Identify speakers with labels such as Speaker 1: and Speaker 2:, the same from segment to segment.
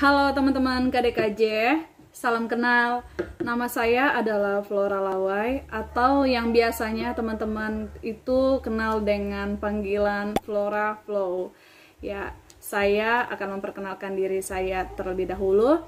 Speaker 1: Halo teman-teman KDKJ, salam kenal. Nama saya adalah Flora Lawai, atau yang biasanya teman-teman itu kenal dengan panggilan Flora Flow. Ya, saya akan memperkenalkan diri saya terlebih dahulu.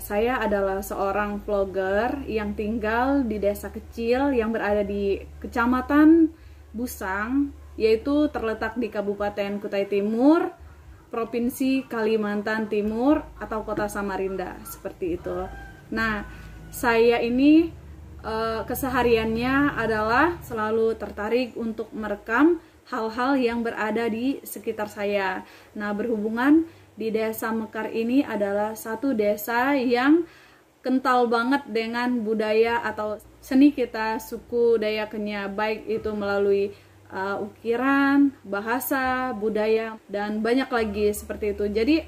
Speaker 1: Saya adalah seorang vlogger yang tinggal di desa kecil yang berada di Kecamatan Busang, yaitu terletak di Kabupaten Kutai Timur, Provinsi Kalimantan Timur atau Kota Samarinda, seperti itu. Nah, saya ini kesehariannya adalah selalu tertarik untuk merekam hal-hal yang berada di sekitar saya. Nah, berhubungan di Desa Mekar ini adalah satu desa yang kental banget dengan budaya atau seni kita, suku Dayak Kenya, baik itu melalui ukiran, bahasa, budaya, dan banyak lagi seperti itu. Jadi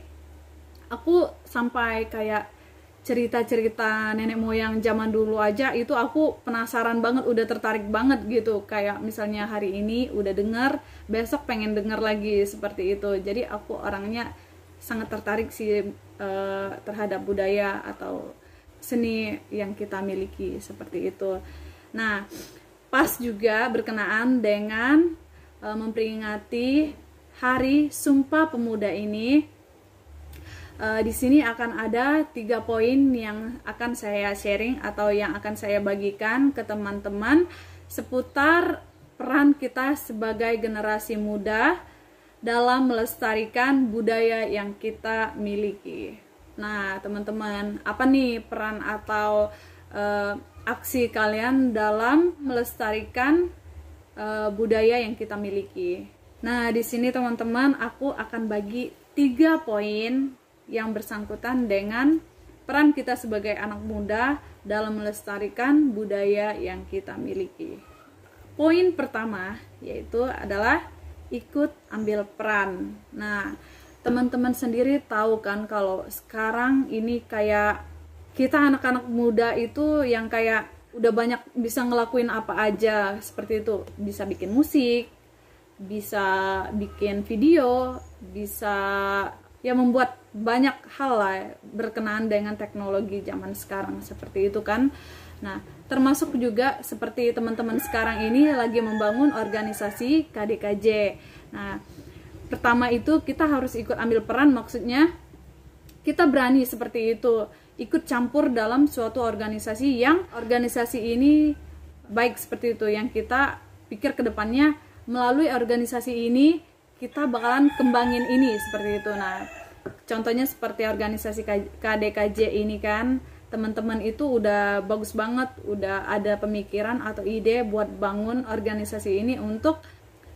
Speaker 1: aku sampai kayak cerita-cerita nenek moyang zaman dulu aja itu aku penasaran banget, udah tertarik banget gitu. Kayak misalnya hari ini udah denger, besok pengen denger lagi, seperti itu. Jadi aku orangnya sangat tertarik sih terhadap budaya atau seni yang kita miliki, seperti itu. Nah, pas juga berkenaan dengan memperingati Hari Sumpah Pemuda ini, di sini akan ada 3 poin yang akan saya sharing atau yang akan saya bagikan ke teman-teman seputar peran kita sebagai generasi muda dalam melestarikan budaya yang kita miliki. Nah, teman-teman, apa nih peran atau aksi kalian dalam melestarikan budaya yang kita miliki? Nah, di sini teman-teman, aku akan bagi 3 poin yang bersangkutan dengan peran kita sebagai anak muda dalam melestarikan budaya yang kita miliki. Poin pertama yaitu adalah ikut ambil peran. Nah, teman-teman sendiri tahu kan kalau sekarang ini kayak kita anak-anak muda itu yang kayak udah banyak bisa ngelakuin apa aja, seperti itu. Bisa bikin musik, bisa bikin video, bisa ya membuat banyak hal lah berkenaan dengan teknologi zaman sekarang, seperti itu kan. Nah, termasuk juga seperti teman-teman sekarang ini lagi membangun organisasi KDKJ. Nah, pertama itu kita harus ikut ambil peran, maksudnya kita berani seperti itu, ikut campur dalam suatu organisasi yang organisasi ini baik, seperti itu, yang kita pikir ke depannya melalui organisasi ini kita bakalan kembangin ini, seperti itu. Nah, contohnya seperti organisasi KDKJ ini kan, teman-teman itu udah bagus banget, udah ada pemikiran atau ide buat bangun organisasi ini untuk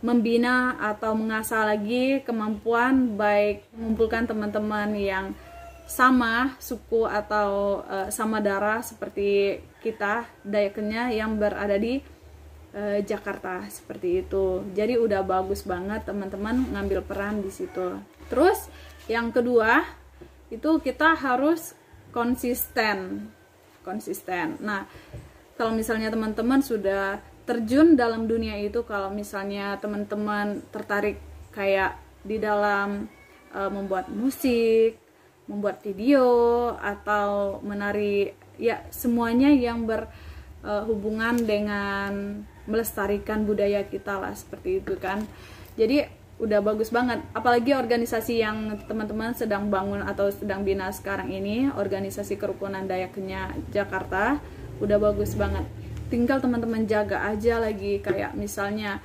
Speaker 1: membina atau mengasah lagi kemampuan, baik mengumpulkan teman-teman yang sama suku atau sama darah seperti kita Dayak Kenya yang berada di Jakarta, seperti itu. Jadi udah bagus banget teman-teman ngambil peran di situ. Terus yang kedua itu kita harus konsisten. Nah, kalau misalnya teman-teman sudah terjun dalam dunia itu, kalau misalnya teman-teman tertarik kayak di dalam membuat musik, membuat video, atau menari, ya semuanya yang berhubungan dengan melestarikan budaya kita lah, seperti itu kan. Jadi udah bagus banget, apalagi organisasi yang teman-teman sedang bangun atau sedang bina sekarang ini, organisasi kerukunan Dayak Kenya Jakarta, udah bagus banget. Tinggal teman-teman jaga aja lagi, kayak misalnya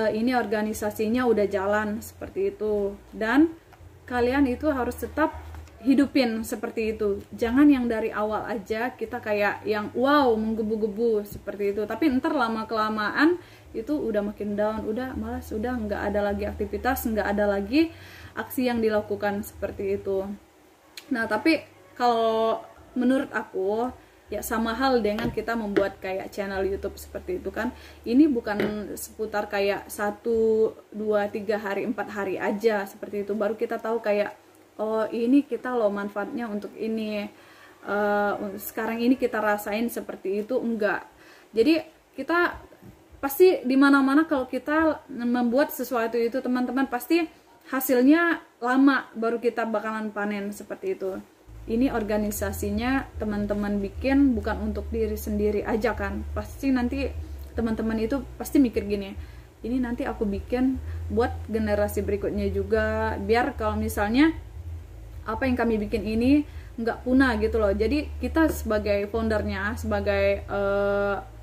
Speaker 1: ini organisasinya udah jalan, seperti itu, dan kalian itu harus tetap hidupin seperti itu. Jangan yang dari awal aja kita kayak yang wow menggebu-gebu seperti itu, tapi ntar lama kelamaan itu udah makin down, udah malas, udah nggak ada lagi aktivitas, nggak ada lagi aksi yang dilakukan, seperti itu. Nah, tapi kalau menurut aku ya sama hal dengan kita membuat kayak channel YouTube seperti itu kan. Ini bukan seputar kayak 1, 2, 3 hari, 4 hari aja seperti itu baru kita tahu kayak oh ini kita loh manfaatnya untuk ini, sekarang ini kita rasain seperti itu, enggak. Jadi kita pasti dimana-mana kalau kita membuat sesuatu itu teman-teman pasti hasilnya lama baru kita bakalan panen seperti itu. Ini organisasinya teman-teman bikin bukan untuk diri sendiri aja kan. Pasti nanti teman-teman itu pasti mikir gini, ini nanti aku bikin buat generasi berikutnya juga, biar kalau misalnya apa yang kami bikin ini nggak punah gitu loh. Jadi kita sebagai foundernya, sebagai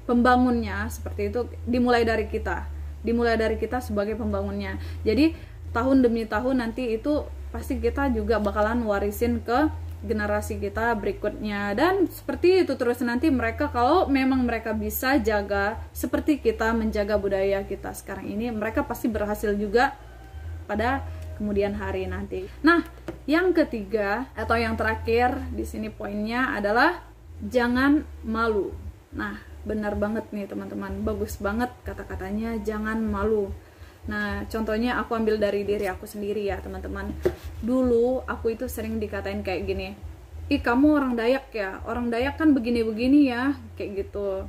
Speaker 1: pembangunnya seperti itu, dimulai dari kita sebagai pembangunnya. Jadi tahun demi tahun nanti itu pasti kita juga bakalan warisin ke generasi kita berikutnya, dan seperti itu terus. Nanti mereka kalau memang mereka bisa jaga seperti kita menjaga budaya kita sekarang ini, mereka pasti berhasil juga pada kemudian hari nanti. Nah, yang ketiga atau yang terakhir di sini poinnya adalah jangan malu. Nah, benar banget nih teman-teman, bagus banget kata-katanya, jangan malu. Nah, contohnya aku ambil dari diri aku sendiri ya teman-teman. Dulu aku itu sering dikatain kayak gini, ih kamu orang Dayak ya, orang Dayak kan begini-begini ya, kayak gitu.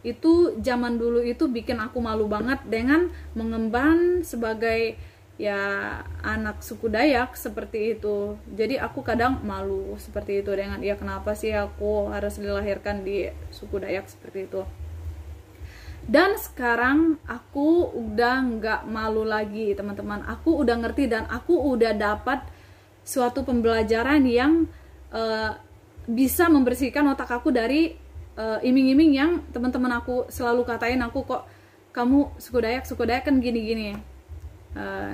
Speaker 1: Itu zaman dulu itu bikin aku malu banget dengan mengemban sebagai ya anak suku Dayak seperti itu. Jadi aku kadang malu seperti itu dengan, ya kenapa sih aku harus dilahirkan di suku Dayak seperti itu. Dan sekarang aku udah nggak malu lagi teman-teman. Aku udah ngerti dan aku udah dapat suatu pembelajaran yang bisa membersihkan otak aku dari iming-iming yang teman-teman aku selalu katain aku, kok kamu suku Dayak kan gini-gini.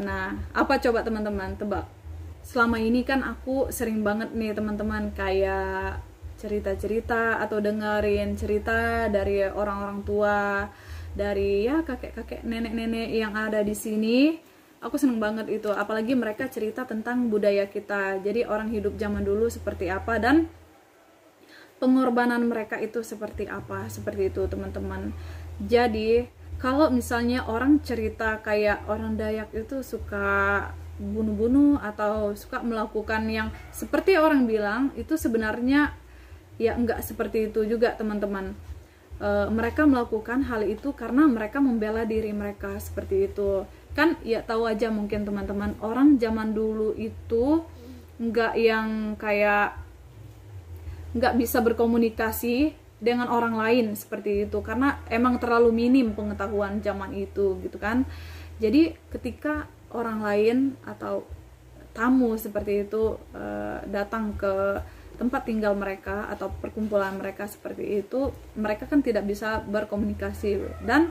Speaker 1: Nah, apa coba teman-teman tebak? Selama ini kan aku sering banget nih teman-teman kayak cerita-cerita atau dengerin cerita dari orang-orang tua, dari ya kakek-kakek, nenek-nenek yang ada di sini. Aku seneng banget itu, apalagi mereka cerita tentang budaya kita. Jadi orang hidup zaman dulu seperti apa dan pengorbanan mereka itu seperti apa, seperti itu teman-teman. Jadi kalau misalnya orang cerita kayak orang Dayak itu suka bunuh-bunuh atau suka melakukan yang seperti orang bilang, itu sebenarnya ya enggak seperti itu juga teman-teman. Mereka melakukan hal itu karena mereka membela diri mereka seperti itu kan. Ya tahu aja mungkin teman-teman, orang zaman dulu itu enggak yang kayak enggak bisa berkomunikasi dengan orang lain seperti itu karena emang terlalu minim pengetahuan zaman itu gitu kan. Jadi ketika orang lain atau tamu seperti itu datang ke tempat tinggal mereka atau perkumpulan mereka seperti itu, mereka kan tidak bisa berkomunikasi dan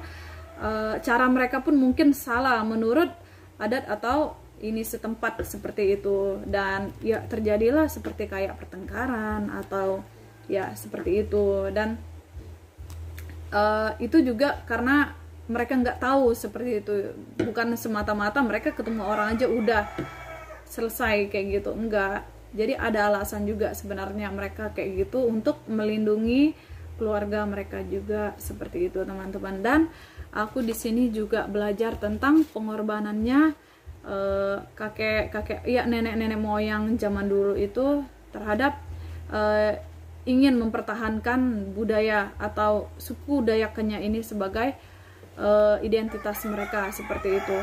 Speaker 1: cara mereka pun mungkin salah menurut adat atau ini setempat seperti itu, dan ya terjadilah seperti kayak pertengkaran atau ya seperti itu. Dan itu juga karena mereka nggak tahu seperti itu, bukan semata-mata mereka ketemu orang aja udah selesai kayak gitu, enggak. Jadi ada alasan juga sebenarnya mereka kayak gitu untuk melindungi keluarga mereka juga seperti itu teman-teman. Dan aku di sini juga belajar tentang pengorbanannya kakek-kakek ya nenek-nenek moyang zaman dulu itu terhadap ingin mempertahankan budaya atau suku Dayak Kenya ini sebagai identitas mereka seperti itu.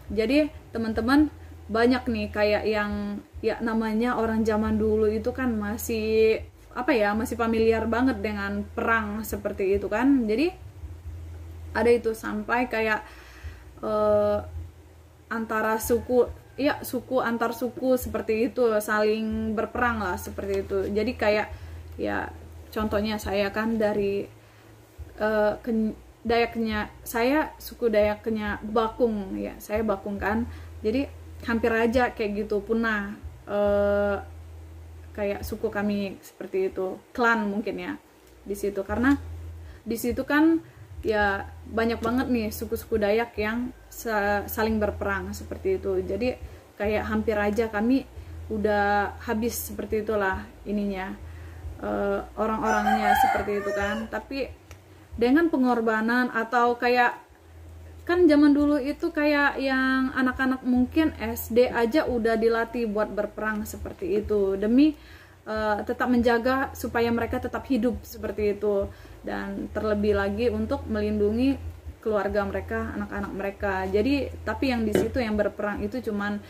Speaker 1: Jadi teman-teman, banyak nih kayak yang ya namanya orang zaman dulu itu kan masih apa ya, masih familiar banget dengan perang seperti itu kan. Jadi ada itu sampai kayak antara suku ya suku antar suku seperti itu saling berperang lah seperti itu. Jadi kayak ya contohnya saya kan dari Dayaknya, saya suku Dayaknya Bakung ya, saya Bakung kan. Jadi hampir aja kayak gitu punah kayak suku kami seperti itu, klan mungkin ya di situ, karena di situ kan ya banyak banget nih suku-suku Dayak yang saling berperang seperti itu. Jadi kayak hampir aja kami udah habis seperti itulah ininya orang-orangnya seperti itu kan. Tapi dengan pengorbanan atau kayak kan zaman dulu itu kayak yang anak-anak mungkin SD aja udah dilatih buat berperang seperti itu demi tetap menjaga supaya mereka tetap hidup seperti itu, dan terlebih lagi untuk melindungi keluarga mereka, anak-anak mereka. Jadi tapi yang di situ yang berperang itu cuman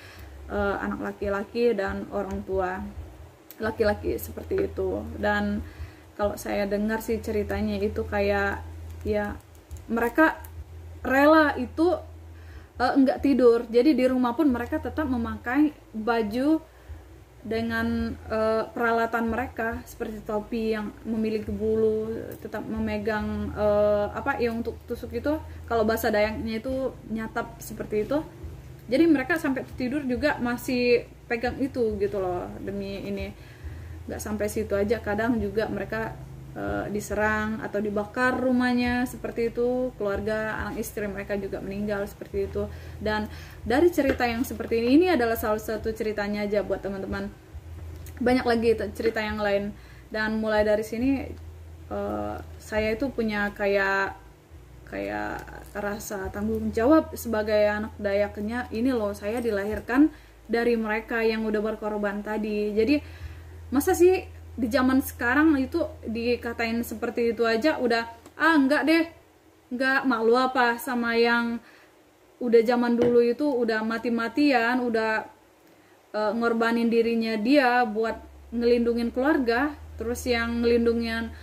Speaker 1: anak laki-laki dan orang tua laki-laki seperti itu. Dan kalau saya dengar sih ceritanya itu kayak ya mereka rela itu enggak tidur, jadi di rumah pun mereka tetap memakai baju dengan peralatan mereka seperti topi yang memiliki bulu, tetap memegang apa ya untuk tusuk itu, kalau bahasa Dayaknya itu nyatap seperti itu. Jadi mereka sampai tidur juga masih pegang itu gitu loh, demi ini. Nggak sampai situ aja, kadang juga mereka diserang atau dibakar rumahnya seperti itu, keluarga anak istri mereka juga meninggal seperti itu. Dan dari cerita yang seperti ini adalah salah satu ceritanya aja buat teman-teman, banyak lagi cerita yang lain. Dan mulai dari sini saya itu punya kayak rasa tanggung jawab sebagai anak Dayaknya. Ini loh, saya dilahirkan dari mereka yang udah berkorban tadi. Jadi masa sih di zaman sekarang itu dikatain seperti itu aja udah enggak deh, enggak, malu apa sama yang udah zaman dulu itu udah mati-matian, udah ngorbanin dirinya dia buat ngelindungin keluarga, terus yang ngelindungin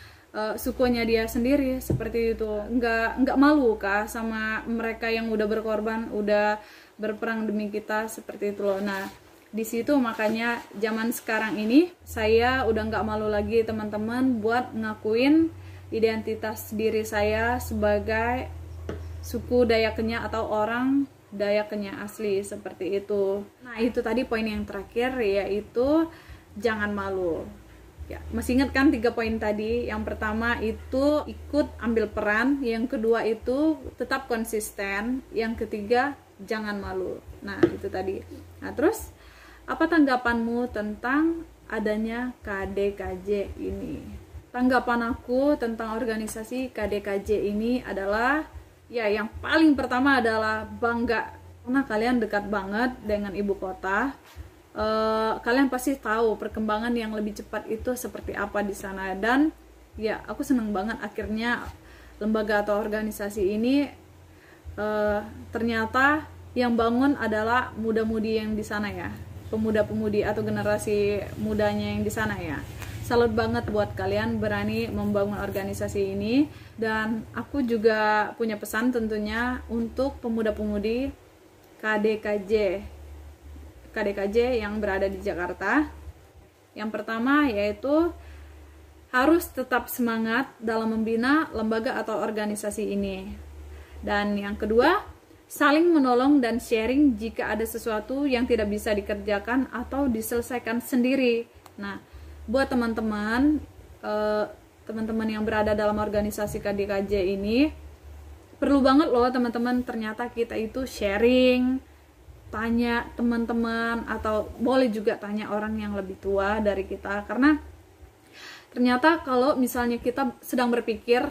Speaker 1: sukunya dia sendiri seperti itu. Enggak malu kah sama mereka yang udah berkorban, udah berperang demi kita seperti itu loh. Nah, di situ makanya zaman sekarang ini saya udah nggak malu lagi teman-teman buat ngakuin identitas diri saya sebagai suku Dayaknya atau orang Dayaknya asli seperti itu. Nah, itu tadi poin yang terakhir, yaitu jangan malu. Ya, masih ingat kan 3 poin tadi? Yang pertama itu ikut ambil peran, yang kedua itu tetap konsisten, yang ketiga jangan malu. Nah, itu tadi. Nah, terus apa tanggapanmu tentang adanya KDKJ ini? Tanggapan aku tentang organisasi KDKJ ini adalah ya, yang paling pertama adalah bangga, karena kalian dekat banget dengan ibu kota. Kalian pasti tahu perkembangan yang lebih cepat itu seperti apa di sana. Dan ya, aku seneng banget akhirnya lembaga atau organisasi ini ternyata yang bangun adalah muda-mudi yang di sana ya, pemuda-pemudi atau generasi mudanya yang di sana ya. Salut banget buat kalian berani membangun organisasi ini. Dan aku juga punya pesan tentunya untuk pemuda-pemudi KDKJ yang berada di Jakarta. Yang pertama yaitu harus tetap semangat dalam membina lembaga atau organisasi ini. Dan yang kedua, saling menolong dan sharing jika ada sesuatu yang tidak bisa dikerjakan atau diselesaikan sendiri. Nah, buat teman-teman yang berada dalam organisasi KDKJ ini, perlu banget loh teman-teman, ternyata kita itu sharing, tanya teman-teman, atau boleh juga tanya orang yang lebih tua dari kita. Karena ternyata kalau misalnya kita sedang berpikir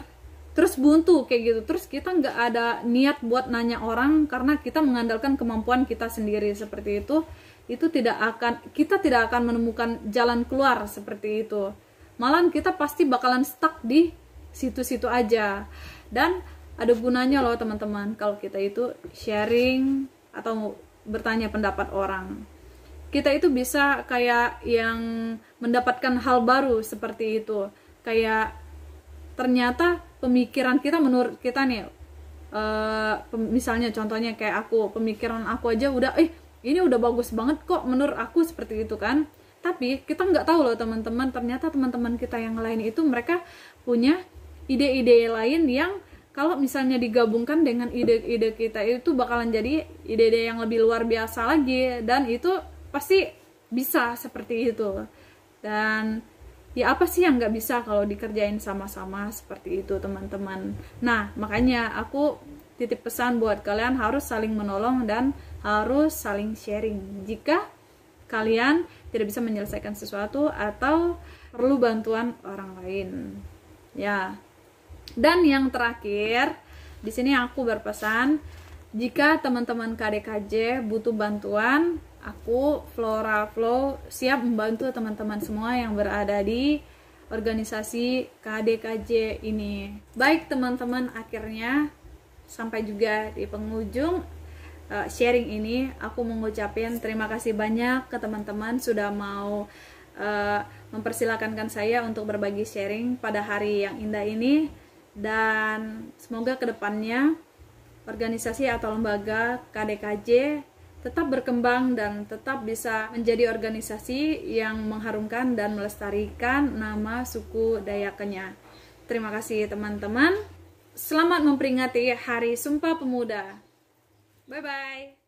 Speaker 1: terus buntu kayak gitu, terus kita nggak ada niat buat nanya orang karena kita mengandalkan kemampuan kita sendiri seperti itu kita tidak akan menemukan jalan keluar seperti itu. Malahan kita pasti bakalan stuck di situ-situ aja. Dan ada gunanya loh teman-teman kalau kita itu sharing atau bertanya pendapat orang. Kita itu bisa kayak yang mendapatkan hal baru seperti itu. Kayak ternyata pemikiran kita menurut kita nih, misalnya contohnya kayak aku, pemikiran aku aja udah ini udah bagus banget kok menurut aku seperti itu kan. Tapi kita nggak tahu loh teman-teman, ternyata teman-teman kita yang lain itu mereka punya ide-ide lain yang kalau misalnya digabungkan dengan ide-ide kita itu bakalan jadi ide-ide yang lebih luar biasa lagi. Dan itu pasti bisa seperti itu. Dan ya apa sih yang nggak bisa kalau dikerjain sama-sama seperti itu teman-teman. Nah, makanya aku titip pesan buat kalian harus saling menolong dan harus saling sharing jika kalian tidak bisa menyelesaikan sesuatu atau perlu bantuan orang lain. Ya. Dan yang terakhir, di sini aku berpesan, jika teman-teman KDKJ butuh bantuan, aku Flora Flow siap membantu teman-teman semua yang berada di organisasi KDKJ ini. Baik teman-teman, akhirnya sampai juga di penghujung sharing ini. Aku mengucapkan terima kasih banyak ke teman-teman sudah mau mempersilakan saya untuk berbagi sharing pada hari yang indah ini, dan semoga kedepannya organisasi atau lembaga KDKJ tetap berkembang dan tetap bisa menjadi organisasi yang mengharumkan dan melestarikan nama suku Dayak Kenya. Terima kasih teman-teman. Selamat memperingati Hari Sumpah Pemuda. Bye-bye.